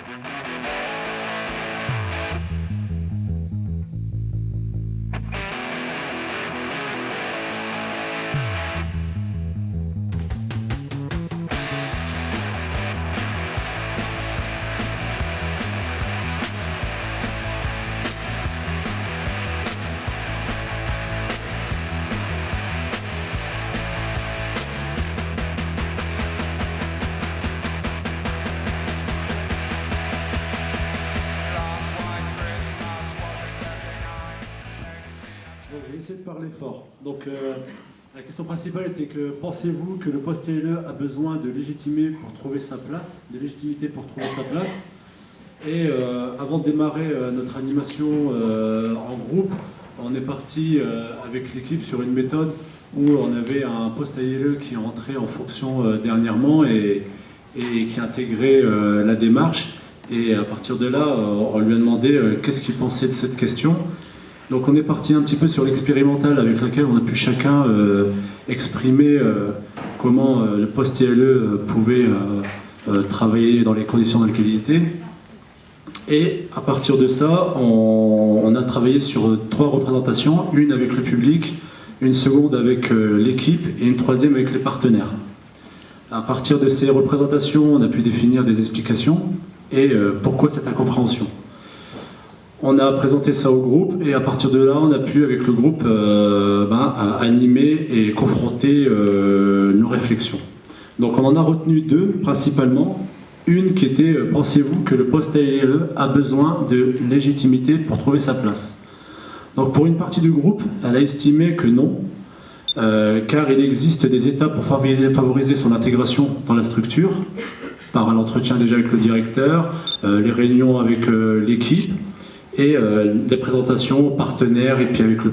Je vais essayer de parler fort. Donc, la question principale était que pensez-vous que le post-TLE a besoin de légitimité pour trouver sa place, Et avant de démarrer notre animation en groupe, on est parti avec l'équipe sur une méthode où on avait un post-TLE qui est entré en fonction dernièrement et qui a intégré la démarche. Et à partir de là, on lui a demandé qu'est-ce qu'il pensait de cette question. Donc on est parti un petit peu sur l'expérimental avec laquelle on a pu chacun exprimer comment le post-TLE pouvait travailler dans les conditions dans lesquelles il était. Et à partir de ça, on a travaillé sur 3 représentations, une avec le public, une seconde avec l'équipe et une troisième avec les partenaires. À partir de ces représentations, on a pu définir des explications et pourquoi cette incompréhension. On a présenté ça au groupe et à partir de là, on a pu, avec le groupe, animer et confronter nos réflexions. Donc on en a retenu 2 principalement. Une qui était, pensez-vous que le post-TLE a besoin de légitimité pour trouver sa place? Donc pour une partie du groupe, elle a estimé que non, car il existe des étapes pour favoriser son intégration dans la structure, par l'entretien déjà avec le directeur, les réunions avec l'équipe, et des présentations aux partenaires et puis avec le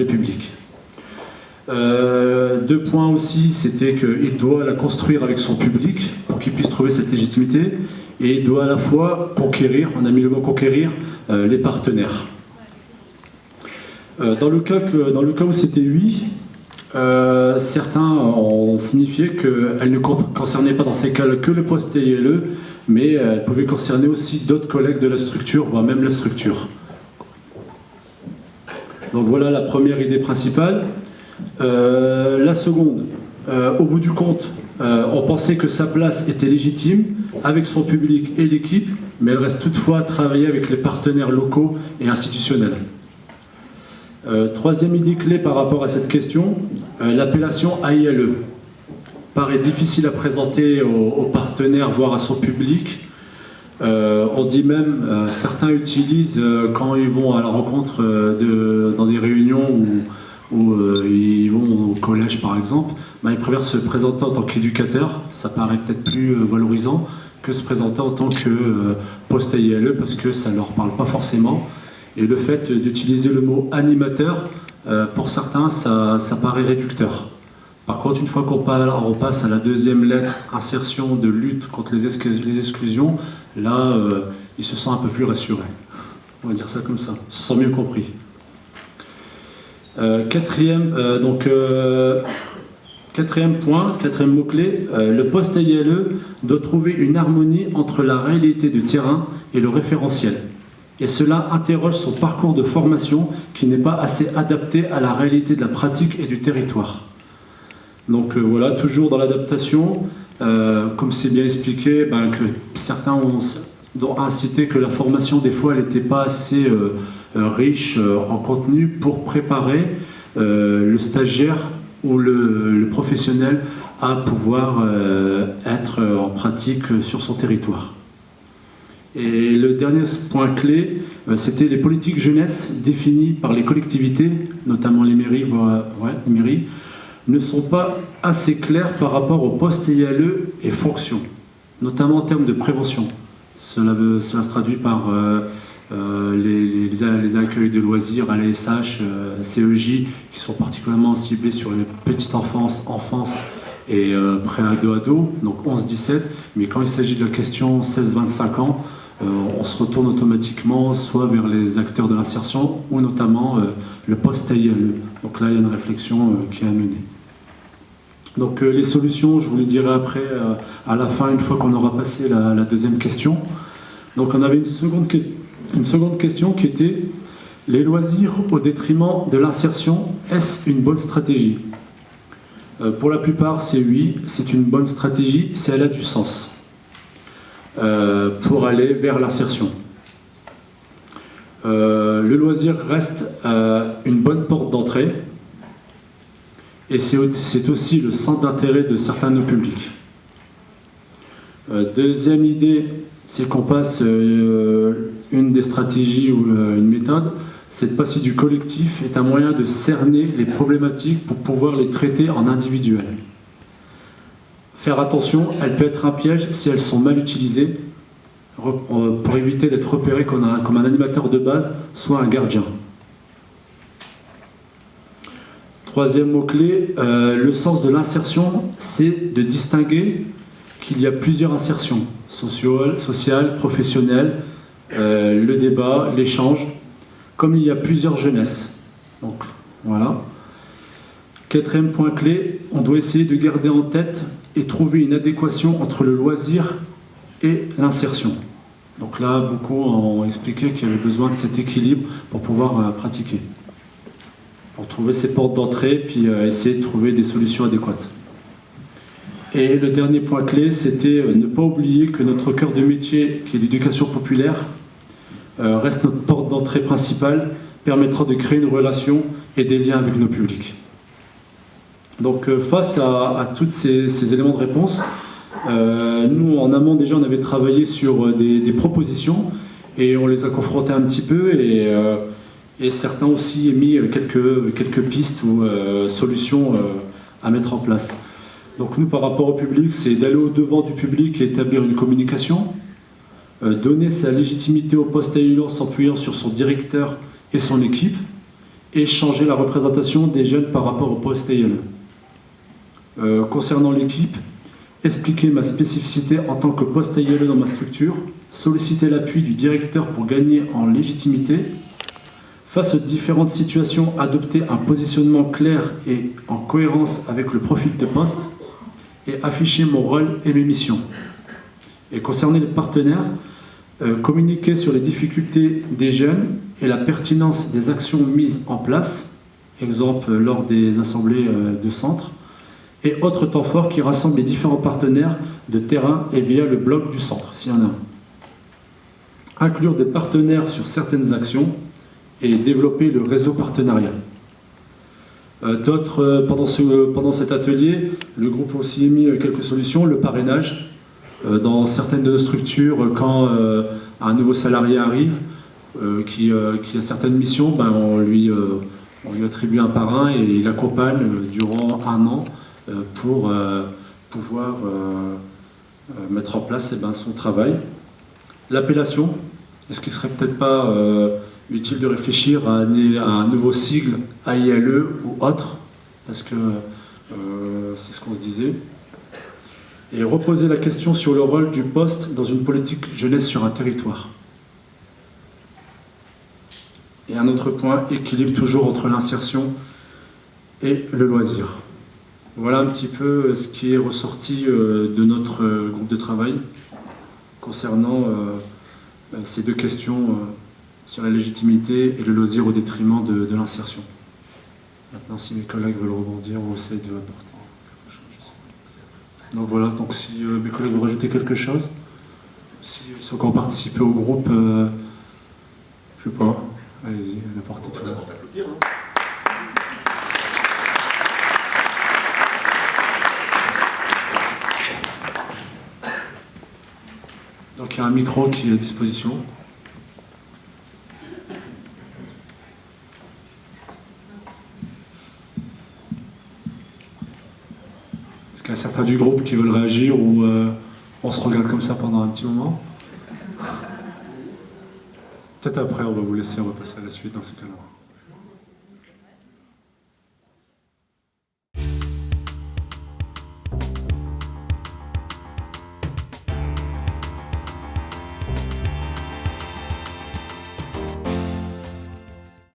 public. 2 points aussi, c'était qu'il doit la construire avec son public pour qu'il puisse trouver cette légitimité, et il doit à la fois conquérir, on a mis le mot conquérir, les partenaires. Dans le cas où c'était oui, certains ont signifié qu'elle ne concernait pas dans ces cas-là que le post-TLE, mais elle pouvait concerner aussi d'autres collègues de la structure, voire même la structure. Donc voilà la première idée principale. La seconde, au bout du compte, on pensait que sa place était légitime avec son public et l'équipe, mais elle reste toutefois à travailler avec les partenaires locaux et institutionnels. Troisième idée clé par rapport à cette question, l'appellation AILE paraît difficile à présenter aux partenaires, voire à son public. On dit même, certains utilisent quand ils vont à la rencontre dans des réunions où ils vont au collège par exemple, ils préfèrent se présenter en tant qu'éducateur, ça paraît peut-être plus valorisant que se présenter en tant que post-AILE parce que ça ne leur parle pas forcément. Et le fait d'utiliser le mot animateur, pour certains, ça paraît réducteur. Par contre, une fois qu'on passe à la deuxième lettre, insertion de lutte contre les exclusions, là, ils se sentent un peu plus rassurés. On va dire ça comme ça, ils se sentent mieux compris. Quatrième point, quatrième mot-clé, le post-AILE doit trouver une harmonie entre la réalité du terrain et le référentiel. Et cela interroge son parcours de formation qui n'est pas assez adapté à la réalité de la pratique et du territoire. Donc voilà, toujours dans l'adaptation, comme c'est bien expliqué, que certains ont incité que la formation des fois elle n'était pas assez riche en contenu pour préparer le stagiaire ou le professionnel à pouvoir être en pratique sur son territoire. Et le dernier point clé, c'était les politiques jeunesse définies par les collectivités, notamment les mairies, ne sont pas assez claires par rapport au post-AILE et fonctions, notamment en termes de prévention. Cela se traduit par les accueils de loisirs à l'ASH, CEJ, qui sont particulièrement ciblés sur les petites enfance et pré-ado, donc 11-17, mais quand il s'agit de la question 16-25 ans, on se retourne automatiquement soit vers les acteurs de l'insertion ou notamment le post-AILE. Donc là, il y a une réflexion qui est à mener. Donc les solutions, je vous les dirai après, à la fin, une fois qu'on aura passé la deuxième question. Donc on avait une seconde question qui était: les loisirs au détriment de l'insertion, est-ce une bonne stratégie? Pour la plupart, c'est oui, c'est une bonne stratégie si elle a du sens pour aller vers l'insertion. Le loisir reste une bonne porte d'entrée et c'est aussi le centre d'intérêt de certains de nos publics. Deuxième idée, c'est qu'on passe une des stratégies ou une méthode, c'est de passer du collectif est un moyen de cerner les problématiques pour pouvoir les traiter en individuel. Faire attention, elle peut être un piège si elles sont mal utilisées pour éviter d'être repéré comme un animateur de base, soit un gardien. Troisième mot-clé, le sens de l'insertion, c'est de distinguer qu'il y a plusieurs insertions, sociales, professionnelles, le débat, l'échange, comme il y a plusieurs jeunesses. Donc, voilà. Quatrième point clé, on doit essayer de garder en tête et trouver une adéquation entre le loisir et l'insertion. Donc là, beaucoup ont expliqué qu'il y avait besoin de cet équilibre pour pouvoir pratiquer. Pour trouver ces portes d'entrée, puis essayer de trouver des solutions adéquates. Et le dernier point clé, c'était ne pas oublier que notre cœur de métier, qui est l'éducation populaire, reste notre porte d'entrée principale, permettra de créer une relation et des liens avec nos publics. Donc face à tous ces éléments de réponse, nous en amont déjà on avait travaillé sur des propositions et on les a confrontées un petit peu et certains aussi émis quelques pistes ou solutions à mettre en place. Donc nous par rapport au public, c'est d'aller au-devant du public et établir une communication, donner sa légitimité au poste AELE en s'appuyant sur son directeur et son équipe, et changer la représentation des jeunes par rapport au poste AELE. Concernant l'équipe, expliquer ma spécificité en tant que poste AELE dans ma structure, solliciter l'appui du directeur pour gagner en légitimité, face aux différentes situations, adopter un positionnement clair et en cohérence avec le profil de poste, et afficher mon rôle et mes missions. Et concernant les partenaires, communiquer sur les difficultés des jeunes et la pertinence des actions mises en place, exemple lors des assemblées de centre, et autres temps forts qui rassemblent les différents partenaires de terrain et via le blog du centre, s'il y en a un. Inclure des partenaires sur certaines actions et développer le réseau partenarial. Pendant cet atelier, le groupe a aussi émis quelques solutions. Le parrainage, dans certaines de nos structures, quand un nouveau salarié arrive, qui a certaines missions, on lui attribue un parrain et il accompagne durant un an pour pouvoir mettre en place son travail. L'appellation, est-ce qu'il ne serait peut-être pas utile de réfléchir à un nouveau sigle AELE ou autre, parce que c'est ce qu'on se disait. Et reposer la question sur le rôle du poste dans une politique jeunesse sur un territoire. Et un autre point, équilibre toujours entre l'insertion et le loisir. Voilà un petit peu ce qui est ressorti de notre groupe de travail concernant ces deux questions sur la légitimité et le loisir au détriment de l'insertion. Maintenant, si mes collègues veulent rebondir, on essaie de apporter quelque chose. Donc voilà, donc si mes collègues veulent rajouter quelque chose, si ceux qui ont participé au groupe, je sais pas, allez-y, apportez tout. Donc il y a un micro qui est à disposition. Est-ce qu'il y a certains du groupe qui veulent réagir ou on se regarde comme ça pendant un petit moment? Peut-être après, on va vous laisser repasser à la suite dans ces cas-là.